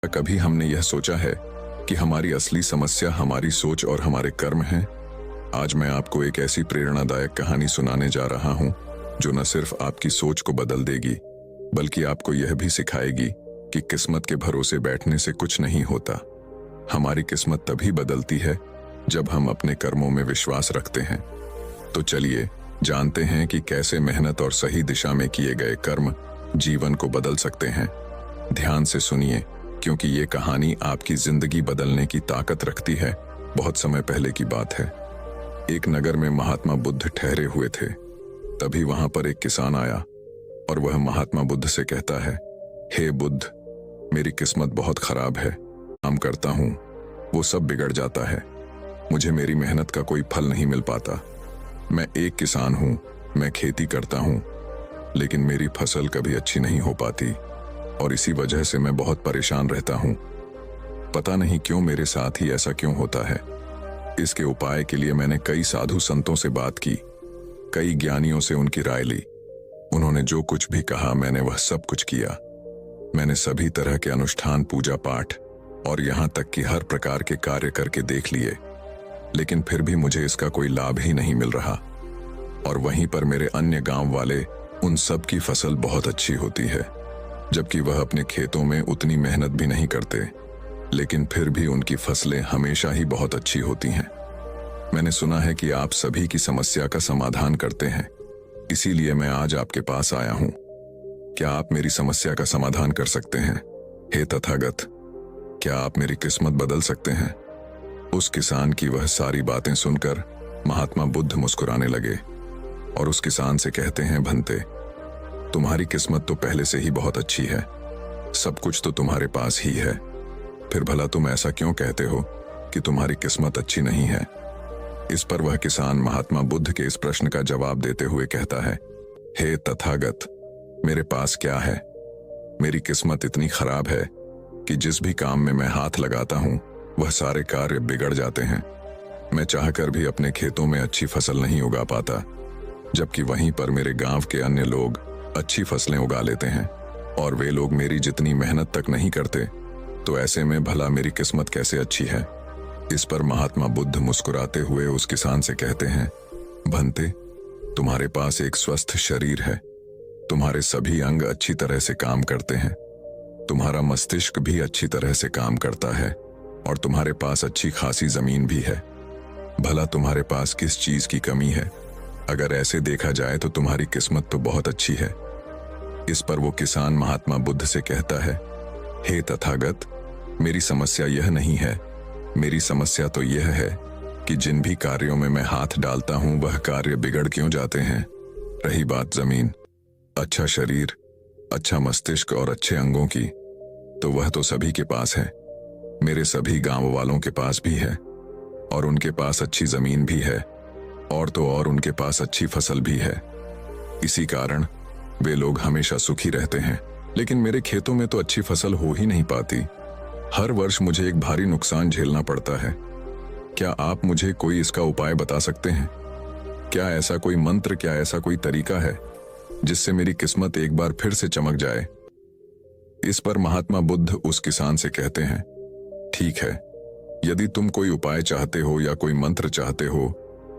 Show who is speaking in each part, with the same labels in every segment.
Speaker 1: कभी हमने यह सोचा है कि हमारी असली समस्या हमारी सोच और हमारे कर्म हैं? आज मैं आपको एक ऐसी प्रेरणादायक कहानी सुनाने जा रहा हूं जो न सिर्फ आपकी सोच को बदल देगी बल्कि आपको यह भी सिखाएगी कि किस्मत के भरोसे बैठने से कुछ नहीं होता। हमारी किस्मत तभी बदलती है जब हम अपने कर्मों में विश्वास रखते हैं। तो चलिए जानते हैं कि कैसे मेहनत और सही दिशा में किए गए कर्म जीवन को बदल सकते हैं। ध्यान से सुनिए, क्योंकि ये कहानी आपकी जिंदगी बदलने की ताकत रखती है। बहुत समय पहले की बात है। एक नगर में महात्मा बुद्ध ठहरे हुए थे। तभी वहां पर एक किसान आया और वह महात्मा बुद्ध से कहता है, हे बुद्ध, मेरी किस्मत बहुत खराब है। काम करता हूं वो सब बिगड़ जाता है। मुझे मेरी मेहनत का कोई फल नहीं मिल पाता। मैं एक किसान हूं, मैं खेती करता हूं, लेकिन मेरी फसल कभी अच्छी नहीं हो पाती और इसी वजह से मैं बहुत परेशान रहता हूं। पता नहीं क्यों मेरे साथ ही ऐसा क्यों होता है। इसके उपाय के लिए मैंने कई साधु संतों से बात की, कई ज्ञानियों से उनकी राय ली। उन्होंने जो कुछ भी कहा मैंने वह सब कुछ किया। मैंने सभी तरह के अनुष्ठान, पूजा पाठ और यहां तक कि हर प्रकार के कार्य करके देख लिए, लेकिन फिर भी मुझे इसका कोई लाभ ही नहीं मिल रहा। और वहीं पर मेरे अन्य गांव वाले, उन सब की फसल बहुत अच्छी होती है, जबकि वह अपने खेतों में उतनी मेहनत भी नहीं करते, लेकिन फिर भी उनकी फसलें हमेशा ही बहुत अच्छी होती हैं। मैंने सुना है कि आप सभी की समस्या का समाधान करते हैं, इसीलिए मैं आज आपके पास आया हूं। क्या आप मेरी समस्या का समाधान कर सकते हैं? हे तथागत, क्या आप मेरी किस्मत बदल सकते हैं? उस किसान की वह सारी बातें सुनकर महात्मा बुद्ध मुस्कुराने लगे और उस किसान से कहते हैं, भंते, तुम्हारी किस्मत तो पहले से ही बहुत अच्छी है, सब कुछ तो तुम्हारे पास ही है, फिर भला तुम ऐसा क्यों कहते हो कि तुम्हारी किस्मत अच्छी नहीं है? इस पर वह किसान महात्मा बुद्ध के इस प्रश्न का जवाब देते हुए कहता है, हे तथागत, मेरे पास क्या है? मेरी किस्मत इतनी खराब है कि जिस भी काम में मैं हाथ लगाता हूं वह सारे कार्य बिगड़ जाते हैं। मैं चाहकर भी अपने खेतों में अच्छी फसल नहीं उगा पाता, जबकि वहीं पर मेरे गांव के अन्य लोग अच्छी फसलें उगा लेते हैं और वे लोग मेरी जितनी मेहनत तक नहीं करते। तो ऐसे में भला मेरी किस्मत कैसे अच्छी है? इस पर महात्मा बुद्ध मुस्कुराते हुए उस किसान से कहते हैं, भंते, तुम्हारे पास एक स्वस्थ शरीर है, तुम्हारे सभी अंग अच्छी तरह से काम करते हैं, तुम्हारा मस्तिष्क भी अच्छी तरह से काम करता है और तुम्हारे पास अच्छी खासी जमीन भी है। भला तुम्हारे पास किस चीज की कमी है? अगर ऐसे देखा जाए तो तुम्हारी किस्मत तो बहुत अच्छी है। इस पर वो किसान महात्मा बुद्ध से कहता है, हे तथागत, मेरी समस्या यह नहीं है। मेरी समस्या तो यह है कि जिन भी कार्यों में मैं हाथ डालता हूं वह कार्य बिगड़ क्यों जाते हैं। रही बात जमीन, अच्छा शरीर, अच्छा मस्तिष्क और अच्छे अंगों की, तो वह तो सभी के पास है। मेरे सभी गांव वालों के पास भी है और उनके पास अच्छी जमीन भी है और तो और उनके पास अच्छी फसल भी है। इसी कारण वे लोग हमेशा सुखी रहते हैं। लेकिन मेरे खेतों में तो अच्छी फसल हो ही नहीं पाती। हर वर्ष मुझे एक भारी नुकसान झेलना पड़ता है। क्या आप मुझे कोई इसका उपाय बता सकते हैं? क्या ऐसा कोई मंत्र, क्या ऐसा कोई तरीका है जिससे मेरी किस्मत एक बार फिर से चमक जाए? इस पर महात्मा बुद्ध उस किसान से कहते हैं, ठीक है, यदि तुम कोई उपाय चाहते हो या कोई मंत्र चाहते हो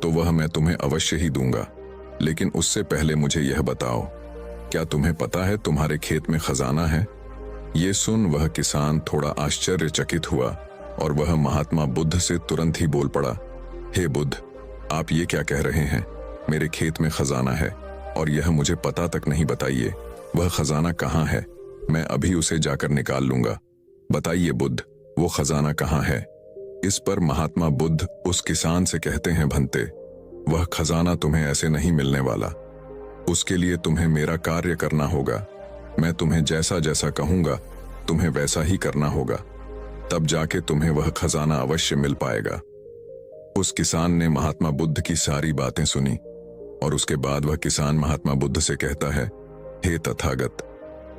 Speaker 1: तो वह मैं तुम्हें अवश्य ही दूंगा, लेकिन उससे पहले मुझे यह बताओ, क्या तुम्हें पता है तुम्हारे खेत में खजाना है? ये सुन वह किसान थोड़ा आश्चर्यचकित हुआ और वह महात्मा बुद्ध से तुरंत ही बोल पड़ा, हे बुद्ध, आप ये क्या कह रहे हैं? मेरे खेत में खजाना है और यह मुझे पता तक नहीं। बताइए, वह खजाना कहाँ है? मैं अभी उसे जाकर निकाल लूंगा। बताइए बुद्ध, वो खजाना कहाँ है? इस पर महात्मा बुद्ध उस किसान से कहते हैं, भंते, वह खजाना तुम्हें ऐसे नहीं मिलने वाला। उसके लिए तुम्हें मेरा कार्य करना होगा। मैं तुम्हें जैसा जैसा कहूंगा तुम्हें वैसा ही करना होगा, तब जाके तुम्हें वह खजाना अवश्य मिल पाएगा। उस किसान ने महात्मा बुद्ध की सारी बातें सुनी और उसके बाद वह किसान महात्मा बुद्ध से कहता है, हे तथागत,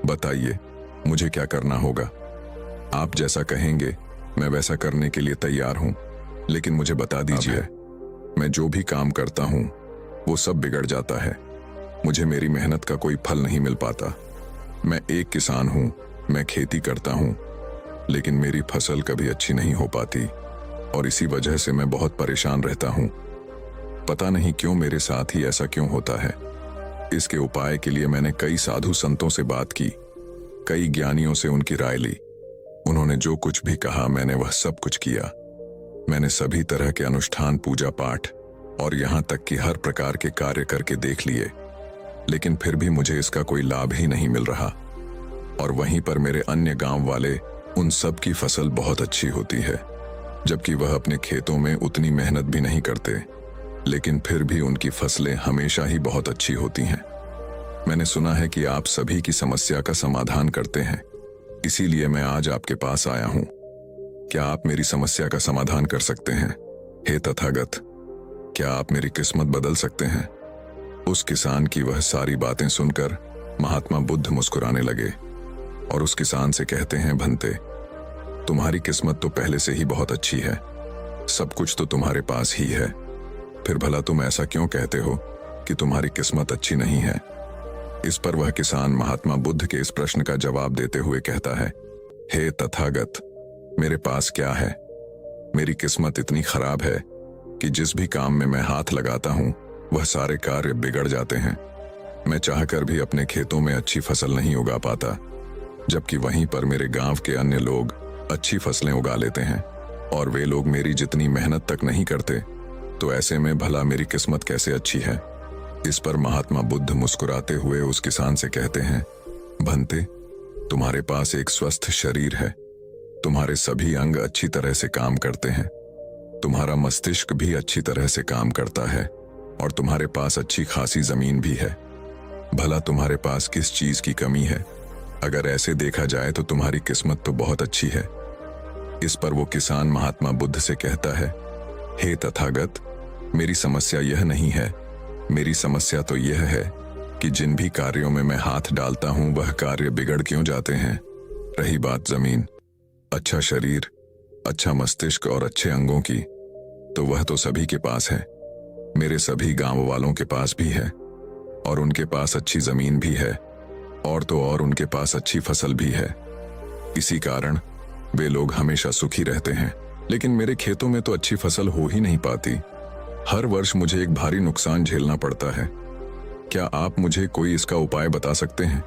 Speaker 1: बताइए मुझे क्या करना होगा? आप जैसा कहेंगे मैं वैसा करने के लिए तैयार हूं, लेकिन मुझे बता दीजिए, मैं जो भी काम करता हूं वो सब बिगड़ जाता है। मुझे मेरी मेहनत का कोई फल नहीं मिल पाता। मैं एक किसान हूं, मैं खेती करता हूं, लेकिन मेरी फसल कभी अच्छी नहीं हो पाती और इसी वजह से मैं बहुत परेशान रहता हूँ। पता नहीं क्यों मेरे साथ ही ऐसा क्यों होता है। इसके उपाय के लिए मैंने कई साधु संतों से बात की, कई ज्ञानियों से उनकी राय ली। उन्होंने जो कुछ भी कहा मैंने वह सब कुछ किया। मैंने सभी तरह के अनुष्ठान, पूजा पाठ और यहाँ तक कि हर प्रकार के कार्य करके देख लिए, लेकिन फिर भी मुझे इसका कोई लाभ ही नहीं मिल रहा। और वहीं पर मेरे अन्य गांव वाले, उन सब की फसल बहुत अच्छी होती है, जबकि वह अपने खेतों में उतनी मेहनत भी नहीं करते, लेकिन फिर भी उनकी फसलें हमेशा ही बहुत अच्छी होती हैं। मैंने सुना है कि आप सभी की समस्या का समाधान करते हैं, इसीलिए मैं आज आपके पास आया हूं। क्या आप मेरी समस्या का समाधान कर सकते हैं? हे तथागत, क्या आप मेरी किस्मत बदल सकते हैं? उस किसान की वह सारी बातें सुनकर महात्मा बुद्ध मुस्कुराने लगे और उस किसान से कहते हैं, भंते, तुम्हारी किस्मत तो पहले से ही बहुत अच्छी है, सब कुछ तो तुम्हारे पास ही है, फिर भला तुम ऐसा क्यों कहते हो कि तुम्हारी किस्मत अच्छी नहीं है? इस पर वह किसान महात्मा बुद्ध के इस प्रश्न का जवाब देते हुए कहता है, हे तथागत, मेरे पास क्या है? मेरी किस्मत इतनी खराब है कि जिस भी काम में मैं हाथ लगाता हूं वह सारे कार्य बिगड़ जाते हैं। मैं चाहकर भी अपने खेतों में अच्छी फसल नहीं उगा पाता, जबकि वहीं पर मेरे गांव के अन्य लोग अच्छी फसलें उगा लेते हैं और वे लोग मेरी जितनी मेहनत तक नहीं करते, तो ऐसे में भला मेरी किस्मत कैसे अच्छी है? इस पर महात्मा बुद्ध मुस्कुराते हुए उस किसान से कहते हैं, भंते, तुम्हारे पास एक स्वस्थ शरीर है, तुम्हारे सभी अंग अच्छी तरह से काम करते हैं, तुम्हारा मस्तिष्क भी अच्छी तरह से काम करता है और तुम्हारे पास अच्छी खासी जमीन भी है। भला तुम्हारे पास किस चीज की कमी है? अगर ऐसे देखा जाए तो तुम्हारी किस्मत तो बहुत अच्छी है। इस पर वो किसान महात्मा बुद्ध से कहता है, हे तथागत, मेरी समस्या यह नहीं है, मेरी समस्या तो यह है कि जिन भी कार्यों में मैं हाथ डालता हूं वह कार्य बिगड़ क्यों जाते हैं। रही बात जमीन, अच्छा शरीर, अच्छा मस्तिष्क और अच्छे अंगों की, तो वह तो सभी के पास है, मेरे सभी गांव वालों के पास भी है और उनके पास अच्छी जमीन भी है और तो और उनके पास अच्छी फसल भी है। इसी कारण वे लोग हमेशा सुखी रहते हैं, लेकिन मेरे खेतों में तो अच्छी फसल हो ही नहीं पाती। हर वर्ष मुझे एक भारी नुकसान झेलना पड़ता है। क्या आप मुझे कोई इसका उपाय बता सकते हैं?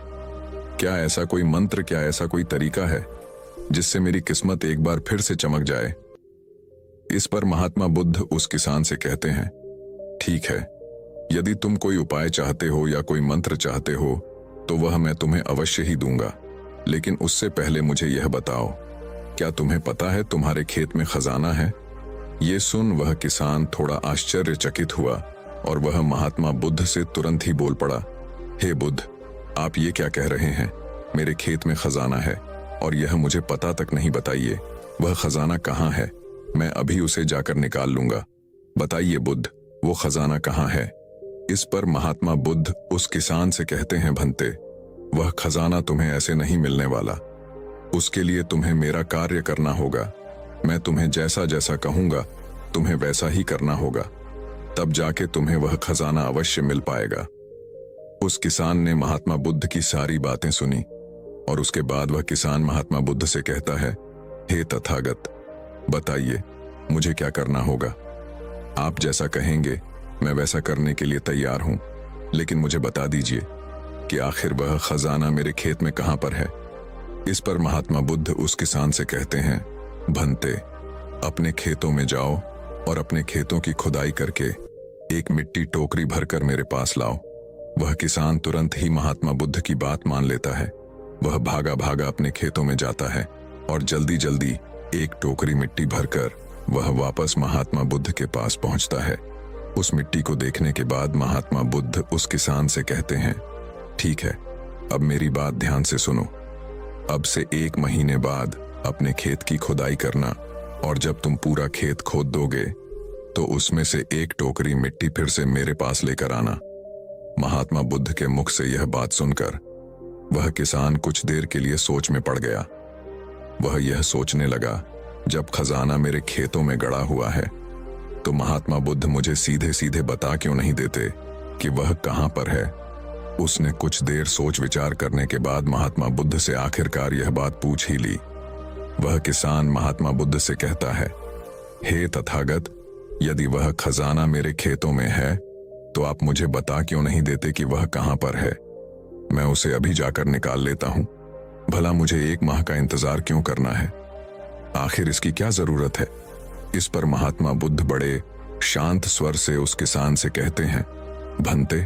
Speaker 1: क्या ऐसा कोई मंत्र, क्या ऐसा कोई तरीका है जिससे मेरी किस्मत एक बार फिर से चमक जाए? इस पर महात्मा बुद्ध उस किसान से कहते हैं, ठीक है, यदि तुम कोई उपाय चाहते हो या कोई मंत्र चाहते हो तो वह मैं तुम्हें अवश्य ही दूंगा, लेकिन उससे पहले मुझे यह बताओ, क्या तुम्हें पता है तुम्हारे खेत में खजाना है? ये सुन वह किसान थोड़ा आश्चर्यचकित हुआ और वह महात्मा बुद्ध से तुरंत ही बोल पड़ा, हे बुद्ध, आप ये क्या कह रहे हैं? मेरे खेत में खजाना है और यह मुझे पता तक नहीं, बताइए वह खजाना कहाँ है? मैं अभी उसे जाकर निकाल लूंगा। बताइए बुद्ध, वो खजाना कहाँ है? इस पर महात्मा बुद्ध उस किसान से कहते हैं, भंते, वह खजाना तुम्हें ऐसे नहीं मिलने वाला, उसके लिए तुम्हें मेरा कार्य करना होगा। मैं तुम्हें जैसा जैसा कहूंगा तुम्हें वैसा ही करना होगा, तब जाके तुम्हें वह खजाना अवश्य मिल पाएगा। उस किसान ने महात्मा बुद्ध की सारी बातें सुनी और उसके बाद वह किसान महात्मा बुद्ध से कहता है, हे तथागत, बताइए मुझे क्या करना होगा? आप जैसा कहेंगे मैं वैसा करने के लिए तैयार हूं, लेकिन मुझे बता दीजिए कि आखिर वह खजाना मेरे खेत में कहां पर है? इस पर महात्मा बुद्ध उस किसान से कहते हैं, भंते, अपने खेतों में जाओ और अपने खेतों की खुदाई करके एक मिट्टी टोकरी भरकर मेरे पास लाओ। वह किसान तुरंत ही महात्मा बुद्ध की बात मान लेता है। वह भागा भागा अपने खेतों में जाता है और जल्दी जल्दी एक टोकरी मिट्टी भरकर वह वापस महात्मा बुद्ध के पास पहुंचता है। उस मिट्टी को देखने के बाद महात्मा बुद्ध उस किसान से कहते हैं, ठीक है, अब मेरी बात ध्यान से सुनो। अब से 1 महीने बाद अपने खेत की खुदाई करना और जब तुम पूरा खेत खोद दोगे तो उसमें से एक टोकरी मिट्टी फिर से मेरे पास लेकर आना। महात्मा बुद्ध के मुख से यह बात सुनकर वह किसान कुछ देर के लिए सोच में पड़ गया। वह यह सोचने लगा, जब खजाना मेरे खेतों में गड़ा हुआ है तो महात्मा बुद्ध मुझे सीधे सीधे बता क्यों नहीं देते कि वह कहां पर है। उसने कुछ देर सोच विचार करने के बाद महात्मा बुद्ध से आखिरकार यह बात पूछ ही ली। वह किसान महात्मा बुद्ध से कहता है, हे तथागत, यदि वह खजाना मेरे खेतों में है तो आप मुझे बता क्यों नहीं देते कि वह कहां पर है? मैं उसे अभी जाकर निकाल लेता हूं। भला मुझे 1 माह का इंतजार क्यों करना है? आखिर इसकी क्या जरूरत है? इस पर महात्मा बुद्ध बड़े शांत स्वर से उस किसान से कहते हैं, भंते,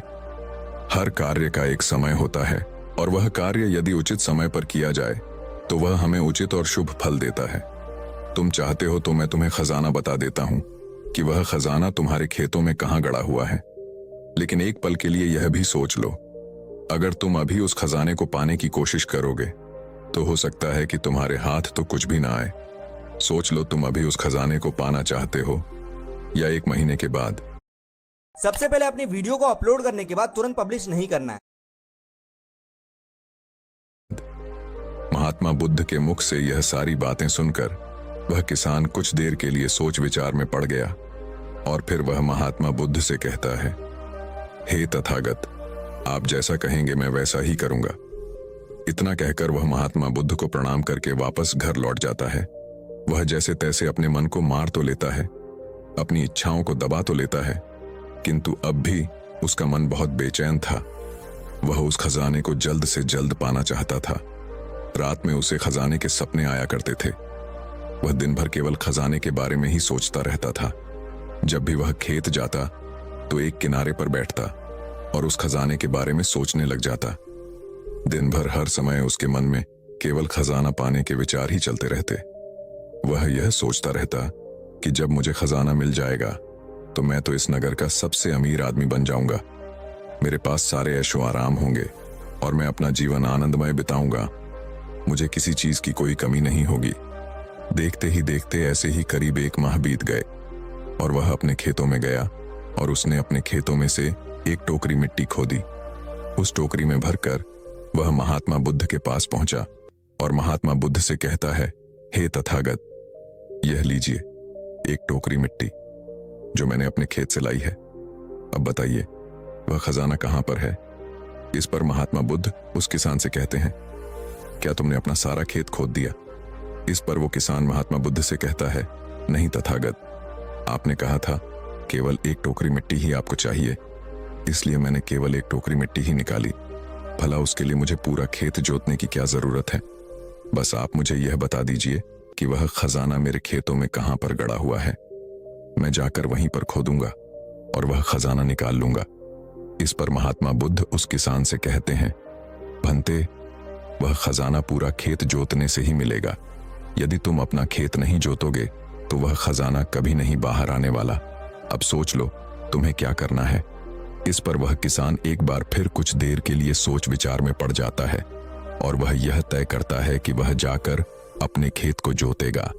Speaker 1: हर कार्य का एक समय होता है और वह कार्य यदि उचित समय पर किया जाए तो वह हमें उचित और शुभ फल देता है। तुम चाहते हो तो मैं तुम्हें खजाना बता देता हूं कि वह खजाना तुम्हारे खेतों में कहां गड़ा हुआ है। लेकिन एक पल के लिए यह भी सोच लो, अगर तुम अभी उस खजाने को पाने की कोशिश करोगे तो हो सकता है कि तुम्हारे हाथ तो कुछ भी ना आए। सोच लो, तुम अभी उस खजाने को पाना चाहते हो या 1 महीने के बाद?
Speaker 2: सबसे पहले अपनी वीडियो को अपलोड करने के बाद तुरंत पब्लिश नहीं करना है।
Speaker 1: महात्मा बुद्ध के मुख से यह सारी बातें सुनकर वह किसान कुछ देर के लिए सोच विचार में पड़ गया और फिर वह महात्मा बुद्ध से कहता है, हे तथागत, आप जैसा कहेंगे मैं वैसा ही करूंगा। इतना कहकर वह महात्मा बुद्ध को प्रणाम करके वापस घर लौट जाता है। वह जैसे तैसे अपने मन को मार तो लेता है, अपनी इच्छाओं को दबा तो लेता है, किंतु अब भी उसका मन बहुत बेचैन था। वह उस खजाने को जल्द से जल्द पाना चाहता था। रात में उसे खजाने के सपने आया करते थे। वह दिन भर केवल खजाने के बारे में ही सोचता रहता था। जब भी वह खेत जाता तो एक किनारे पर बैठता और उस खजाने के बारे में सोचने लग जाता। दिन भर हर समय उसके मन में केवल खजाना पाने के विचार ही चलते रहते। वह यह सोचता रहता कि जब मुझे खजाना मिल जाएगा तो मैं तो इस नगर का सबसे अमीर आदमी बन जाऊंगा। मेरे पास सारे ऐशो आराम होंगे और मैं अपना जीवन आनंदमय बिताऊंगा। मुझे किसी चीज की कोई कमी नहीं होगी। देखते ही देखते ऐसे ही करीब 1 माह बीत गए और वह अपने खेतों में गया और उसने अपने खेतों में से एक टोकरी मिट्टी खोदी। उस टोकरी में भरकर वह महात्मा बुद्ध के पास पहुंचा और महात्मा बुद्ध से कहता है, हे तथागत, यह लीजिए एक टोकरी मिट्टी जो मैंने अपने खेत से लाई है। अब बताइए वह खजाना कहां पर है? इस पर महात्मा बुद्ध उस किसान से कहते हैं, क्या तुमने अपना सारा खेत खोद दिया? इस पर वो किसान महात्मा बुद्ध से कहता है, नहीं तथागत, आपने कहा था केवल एक टोकरी मिट्टी ही आपको चाहिए, इसलिए मैंने केवल एक टोकरी मिट्टी ही निकाली। भला उसके लिए मुझे पूरा खेत जोतने की क्या जरूरत है? बस आप मुझे यह बता दीजिए कि वह खजाना मेरे खेतों में कहां पर गड़ा हुआ है। मैं जाकर वहीं पर खोदूंगा और वह खजाना निकाल लूंगा। इस पर महात्मा बुद्ध उस किसान से कहते हैं, भंते, वह खजाना पूरा खेत जोतने से ही मिलेगा। यदि तुम अपना खेत नहीं जोतोगे तो वह खजाना कभी नहीं बाहर आने वाला। अब सोच लो तुम्हें क्या करना है। इस पर वह किसान एक बार फिर कुछ देर के लिए सोच विचार में पड़ जाता है और वह यह तय करता है कि वह जाकर अपने खेत को जोतेगा।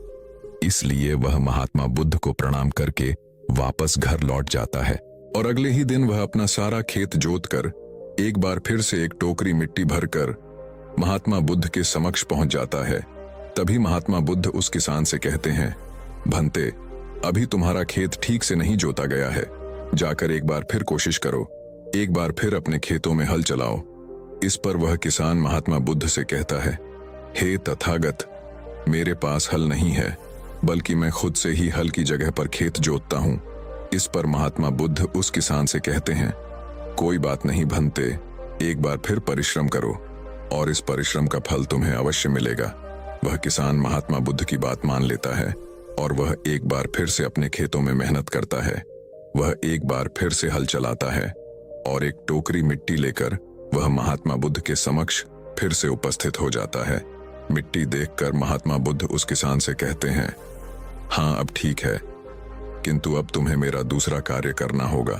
Speaker 1: इसलिए वह महात्मा बुद्ध को प्रणाम करके वापस घर लौट जाता है और अगले ही दिन वह अपना सारा खेत जोतकर एक बार फिर से एक टोकरी मिट्टी भरकर महात्मा बुद्ध के समक्ष पहुंच जाता है। तभी महात्मा बुद्ध उस किसान से कहते हैं, भंते, अभी तुम्हारा खेत ठीक से नहीं जोता गया है। जाकर एक बार फिर कोशिश करो, एक बार फिर अपने खेतों में हल चलाओ। इस पर वह किसान महात्मा बुद्ध से कहता है, हे तथागत, मेरे पास हल नहीं है, बल्कि मैं खुद से ही हल की जगह पर खेत जोतता हूं। इस पर महात्मा बुद्ध उस किसान से कहते हैं, कोई बात नहीं भंते, एक बार फिर परिश्रम करो और इस परिश्रम का फल तुम्हें अवश्य मिलेगा। वह किसान महात्मा बुद्ध की बात मान लेता है और वह एक बार फिर से अपने खेतों में मेहनत करता है। वह एक बार फिर से हल चलाता है और एक टोकरी मिट्टी लेकर वह महात्मा बुद्ध के समक्ष फिर से उपस्थित हो जाता है। मिट्टी देखकर महात्मा बुद्ध उस किसान से कहते हैं, हाँ अब ठीक है, किंतु अब तुम्हें मेरा दूसरा कार्य करना होगा।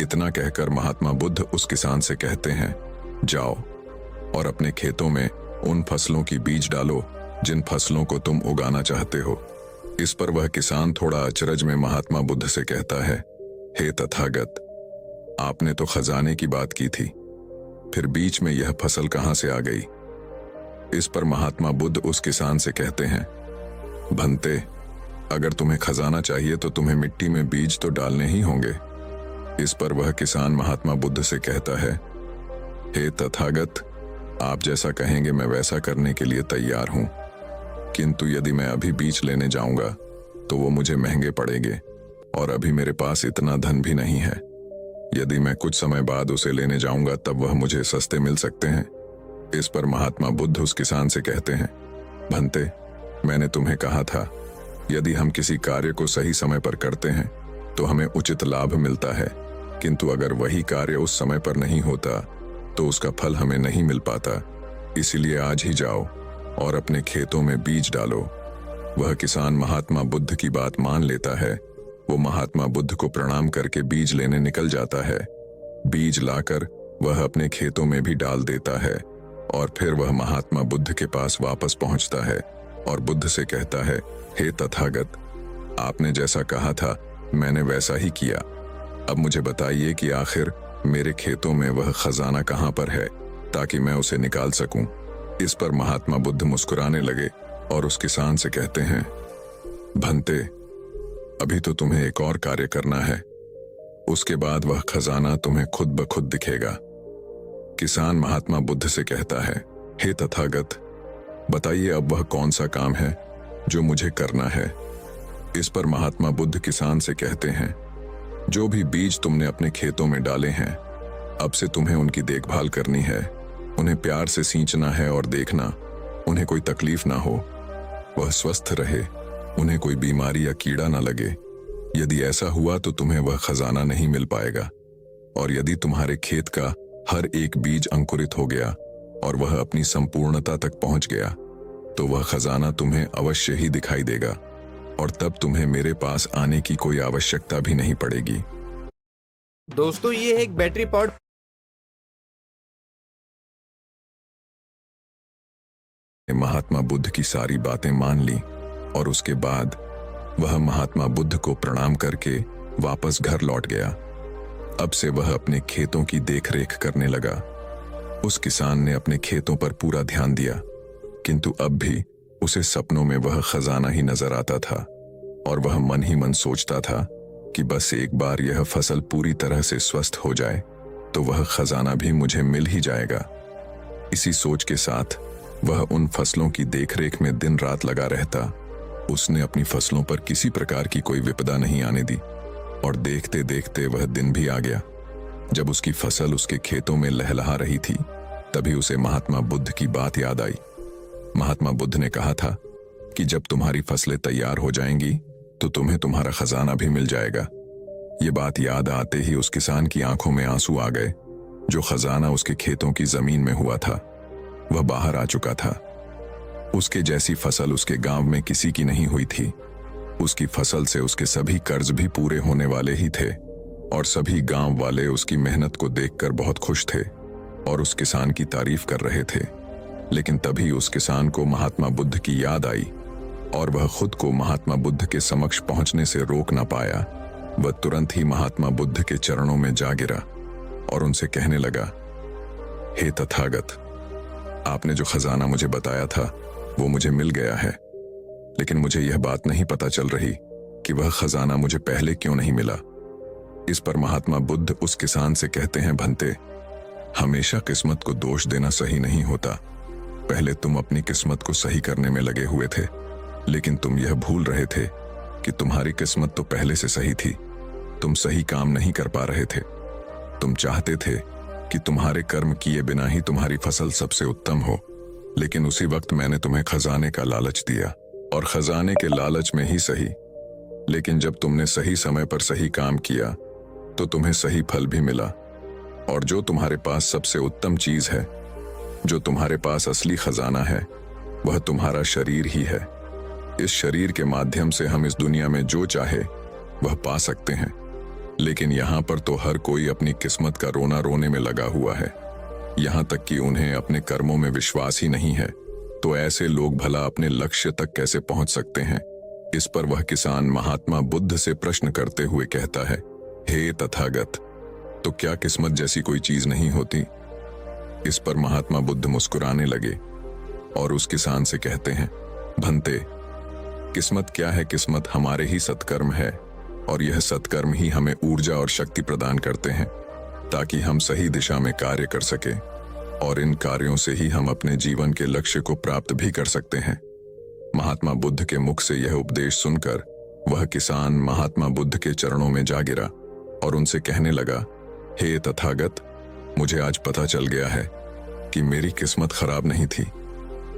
Speaker 1: इतना कहकर महात्मा बुद्ध उस किसान से कहते हैं, जाओ और अपने खेतों में उन फसलों की बीज डालो जिन फसलों को तुम उगाना चाहते हो। इस पर वह किसान थोड़ा अचरज में महात्मा बुद्ध से कहता है, हे तथागत, आपने तो खजाने की बात की थी, फिर बीच में यह फसल कहां से आ गई? इस पर महात्मा बुद्ध उस किसान से कहते हैं, भंते, अगर तुम्हें खजाना चाहिए तो तुम्हें मिट्टी में बीज तो डालने ही होंगे। इस पर वह किसान महात्मा बुद्ध से कहता है, हे तथागत, आप जैसा कहेंगे मैं वैसा करने के लिए तैयार हूं। किंतु यदि मैं अभी बीज लेने जाऊंगा तो वो मुझे महंगे पड़ेंगे और अभी मेरे पास इतना धन भी नहीं है। यदि मैं कुछ समय बाद उसे लेने जाऊंगा तब वह मुझे सस्ते मिल सकते हैं। इस पर महात्मा बुद्ध उस किसान से कहते हैं, भंते, मैंने तुम्हें कहा था यदि हम किसी कार्य को सही समय पर करते हैं तो हमें उचित लाभ मिलता है, किंतु अगर वही कार्य उस समय पर नहीं होता तो उसका फल हमें नहीं मिल पाता। इसीलिए आज ही जाओ और अपने खेतों में बीज डालो। वह किसान महात्मा बुद्ध की बात मान लेता है। वो महात्मा बुद्ध को प्रणाम करके बीज लेने निकल जाता है। बीज लाकर वह अपने खेतों में भी डाल देता है और फिर वह महात्मा बुद्ध के पास वापस पहुंचता है और बुद्ध से कहता है, हे तथागत, आपने जैसा कहा था मैंने वैसा ही किया। अब मुझे बताइए कि आखिर मेरे खेतों में वह खजाना कहाँ पर है ताकि मैं उसे निकाल सकूं। इस पर महात्मा बुद्ध मुस्कुराने लगे और उस किसान से कहते हैं, भंते, अभी तो तुम्हें एक और कार्य करना है, उसके बाद वह खजाना तुम्हें खुद ब खुद दिखेगा। किसान महात्मा बुद्ध से कहता है, हे तथागत, बताइए अब वह कौन सा काम है जो मुझे करना है। इस पर महात्मा बुद्ध किसान से कहते हैं, जो भी बीज तुमने अपने खेतों में डाले हैं अब से तुम्हें उनकी देखभाल करनी है। उन्हें प्यार से सींचना है और देखना उन्हें कोई तकलीफ ना हो, वह स्वस्थ रहे, उन्हें कोई बीमारी या कीड़ा ना लगे। यदि ऐसा हुआ तो तुम्हें वह खजाना नहीं मिल पाएगा। और यदि तुम्हारे खेत का हर एक बीज अंकुरित हो गया और वह अपनी संपूर्णता तक पहुंच गया तो वह खजाना तुम्हें अवश्य ही दिखाई देगा और तब तुम्हें मेरे पास आने की कोई आवश्यकता भी नहीं पड़ेगी।
Speaker 2: दोस्तों, ये है एक बैटरी पावर्ड
Speaker 1: महात्मा बुद्ध की सारी बातें मान ली और उसके बाद वह महात्मा बुद्ध को प्रणाम करके वापस घर लौट गया। अब से वह अपने खेतों की देखरेख करने लगा। उस किसान ने अपने खेतों पर पूरा ध्यान दिया, किंतु अब भी उसे सपनों में वह खजाना ही नजर आता था और वह मन ही मन सोचता था कि बस एक बार यह फसल पूरी तरह से स्वस्थ हो जाए तो वह खजाना भी मुझे मिल ही जाएगा। इसी सोच के साथ वह उन फसलों की देखरेख में दिन रात लगा रहता। उसने अपनी फसलों पर किसी प्रकार की कोई विपदा नहीं आने दी और देखते देखते वह दिन भी आ गया जब उसकी फसल उसके खेतों में लहलहा रही थी। तभी उसे महात्मा बुद्ध की बात याद आई। महात्मा बुद्ध ने कहा था कि जब तुम्हारी फसलें तैयार हो जाएंगी तो तुम्हें तुम्हारा खजाना भी मिल जाएगा। ये बात याद आते ही उस किसान की आंखों में आंसू आ गए। जो खजाना उसके खेतों की जमीन में हुआ था वह बाहर आ चुका था। उसके जैसी फसल उसके गांव में किसी की नहीं हुई थी। उसकी फसल से उसके सभी कर्ज भी पूरे होने वाले ही थे और सभी गांव वाले उसकी मेहनत को देखकर बहुत खुश थे और उस किसान की तारीफ कर रहे थे। लेकिन तभी उस किसान को महात्मा बुद्ध की याद आई और वह खुद को महात्मा बुद्ध के समक्ष पहुंचने से रोक ना पाया। वह तुरंत ही महात्मा बुद्ध के चरणों में जा गिरा और उनसे कहने लगा, हे तथागत, आपने जो खजाना मुझे बताया था वो मुझे मिल गया है, लेकिन मुझे यह बात नहीं पता चल रही कि वह खजाना मुझे पहले क्यों नहीं मिला। इस पर महात्मा बुद्ध उस किसान से कहते हैं, भंते, हमेशा किस्मत को दोष देना सही नहीं होता। पहले तुम अपनी किस्मत को सही करने में लगे हुए थे, लेकिन तुम यह भूल रहे थे कि तुम्हारी किस्मत तो पहले से सही थी। तुम सही काम नहीं कर पा रहे थे। तुम चाहते थे कि तुम्हारे कर्म किए बिना ही तुम्हारी फसल सबसे उत्तम हो, लेकिन उसी वक्त मैंने तुम्हें खजाने का लालच दिया और खजाने के लालच में ही सही, लेकिन जब तुमने सही समय पर सही काम किया तो तुम्हें सही फल भी मिला। और जो तुम्हारे पास सबसे उत्तम चीज है, जो तुम्हारे पास असली खजाना है, वह तुम्हारा शरीर ही है। इस शरीर के माध्यम से हम इस दुनिया में जो चाहे वह पा सकते हैं, लेकिन यहाँ पर तो हर कोई अपनी किस्मत का रोना रोने में लगा हुआ है। यहाँ तक कि उन्हें अपने कर्मों में विश्वास ही नहीं है, तो ऐसे लोग भला अपने लक्ष्य तक कैसे पहुंच सकते हैं। इस पर वह किसान महात्मा बुद्ध से प्रश्न करते हुए कहता है, हे तथागत, तो क्या किस्मत जैसी कोई चीज नहीं होती। इस पर महात्मा बुद्ध मुस्कुराने लगे और उस किसान से कहते हैं, भंते, किस्मत क्या है, किस्मत हमारे ही सत्कर्म है और यह सत्कर्म ही हमें ऊर्जा और शक्ति प्रदान करते हैं ताकि हम सही दिशा में कार्य कर सके और इन कार्यों से ही हम अपने जीवन के लक्ष्य को प्राप्त भी कर सकते हैं। महात्मा बुद्ध के मुख से यह उपदेश सुनकर वह किसान महात्मा बुद्ध के चरणों में जा गिरा और उनसे कहने लगा, हे तथागत, मुझे आज पता चल गया है कि मेरी किस्मत खराब नहीं थी,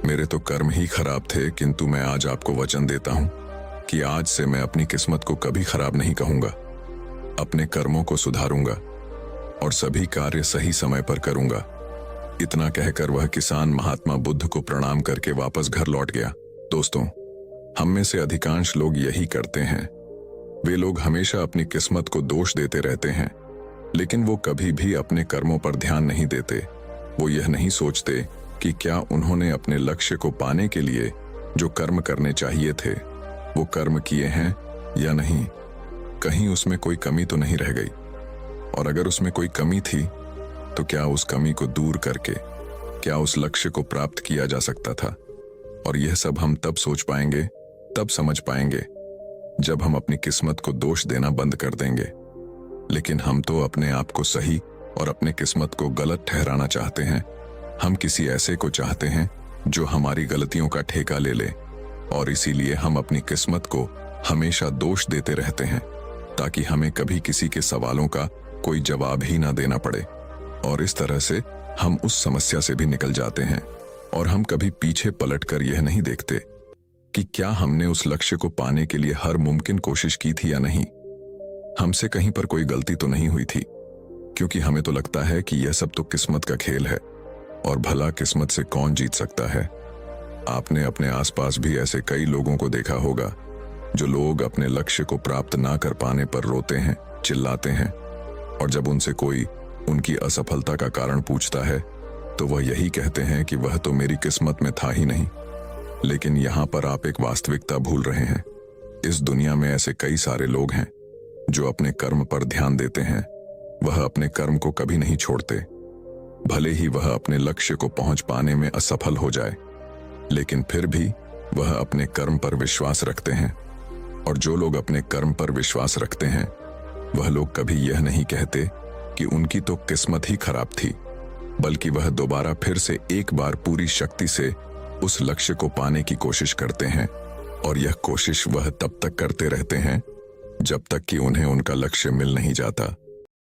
Speaker 1: मेरे तो कर्म ही खराब थे, किंतु मैं आज आपको वचन देता हूं कि आज से मैं अपनी किस्मत को कभी खराब नहीं कहूंगा, अपने कर्मों को सुधारूंगा और सभी कार्य सही समय पर करूंगा। इतना कहकर वह किसान महात्मा बुद्ध को प्रणाम करके वापस घर लौट गया। दोस्तों, हम में से अधिकांश लोग यही करते हैं। वे लोग हमेशा अपनी किस्मत को दोष देते रहते हैं, लेकिन वो कभी भी अपने कर्मों पर ध्यान नहीं देते। वो यह नहीं सोचते कि क्या उन्होंने अपने लक्ष्य को पाने के लिए जो कर्म करने चाहिए थे वो कर्म किए हैं या नहीं, कहीं उसमें कोई कमी तो नहीं रह गई, और अगर उसमें कोई कमी थी तो क्या उस कमी को दूर करके क्या उस लक्ष्य को प्राप्त किया जा सकता था। और यह सब हम तब सोच पाएंगे, तब समझ पाएंगे जब हम अपनी किस्मत को दोष देना बंद कर देंगे। लेकिन हम तो अपने आप को सही और अपने किस्मत को गलत ठहराना चाहते हैं। हम किसी ऐसे को चाहते हैं जो हमारी गलतियों का ठेका ले ले, और इसीलिए हम अपनी किस्मत को हमेशा दोष देते रहते हैं ताकि हमें कभी किसी के सवालों का कोई जवाब ही ना देना पड़े। और इस तरह से हम उस समस्या से भी निकल जाते हैं और हम कभी पीछे पलटकर यह नहीं देखते कि क्या हमने उस लक्ष्य को पाने के लिए हर मुमकिन कोशिश की थी या नहीं। हमसे कहीं पर कोई गलती तो नहीं हुई थी, क्योंकि हमें तो लगता है कि यह सब तो किस्मत का खेल है और भला किस्मत से कौन जीत सकता है। आपने अपने आसपास भी ऐसे कई लोगों को देखा होगा जो लोग अपने लक्ष्य को प्राप्त ना कर पाने पर रोते हैं, चिल्लाते हैं, और जब उनसे कोई उनकी असफलता का कारण पूछता है तो वह यही कहते हैं कि वह तो मेरी किस्मत में था ही नहीं। लेकिन यहाँ पर आप एक वास्तविकता भूल रहे हैं। इस दुनिया में ऐसे कई सारे लोग हैं जो अपने कर्म पर ध्यान देते हैं। वह अपने कर्म को कभी नहीं छोड़ते, भले ही वह अपने लक्ष्य को पहुंच पाने में असफल हो जाए, लेकिन फिर भी वह अपने कर्म पर विश्वास रखते हैं। और जो लोग अपने कर्म पर विश्वास रखते हैं वह लोग कभी यह नहीं कहते कि उनकी तो किस्मत ही खराब थी, बल्कि वह दोबारा फिर से एक बार पूरी शक्ति से उस लक्ष्य को पाने की कोशिश करते हैं। और यह कोशिश वह तब तक करते रहते हैं जब तक कि उन्हें उनका लक्ष्य मिल नहीं जाता।